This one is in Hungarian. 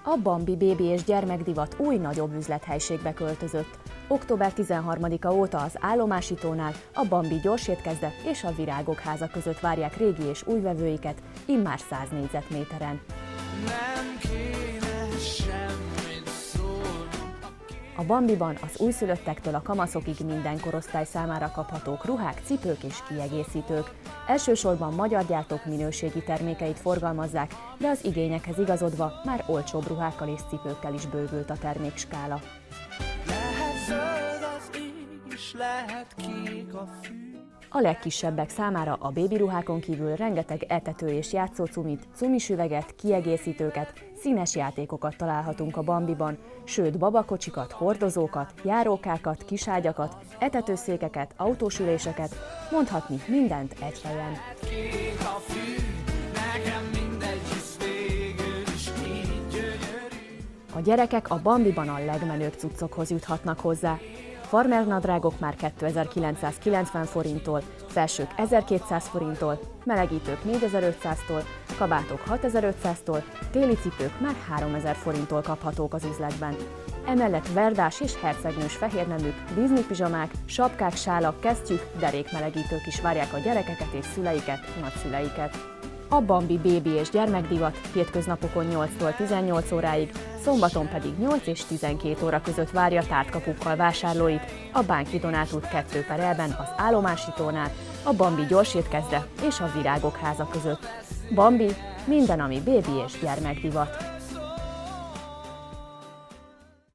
A Bambi bébi és gyermekdivat új nagyobb üzlethelyiségbe költözött. Október 13-a óta az Állomásítónál, a Bambi gyorsétkezde és a Virágok háza között várják régi és új vevőiket, immár 100 négyzetméteren. A Bambiban az újszülöttektől a kamaszokig minden korosztály számára kaphatók ruhák, cipők és kiegészítők. Elsősorban magyar gyártók minőségi termékeit forgalmazzák, de az igényekhez igazodva már olcsóbb ruhákkal és cipőkkel is bővült a termékskála. A legkisebbek számára a bébiruhákon kívül rengeteg etető és játszócumit, cumisüveget, kiegészítőket, színes játékokat találhatunk a Bambiban, sőt babakocsikat, hordozókat, járókákat, kiságyakat, etetőszékeket, autósüléseket, mondhatni mindent egy helyen. A gyerekek a Bambiban a legmenőbb cuccokhoz juthatnak hozzá. Farmernadrágok már 2990 forinttól, felsők 1200 forinttól, melegítők 4500-tól, kabátok 6500-tól, téli cipők már 3000 forinttól kaphatók az üzletben. Emellett verdás és hercegnős fehérneműk, Disney pizsamák, sapkák, sálak, kesztyűk, derékmelegítők is várják a gyerekeket és szüleiket, nagyszüleiket. A Bambi bébi és gyermekdivat hétköznapokon 8-tól 18 óráig, szombaton pedig 8 és 12 óra között várja tártkapukkal vásárlóit a Bánki Donát út 2/E-ben az Állomásítónál, a Bambi gyorsétkezde és a Virágok háza között. Bambi, minden, ami bébi és gyermekdivat.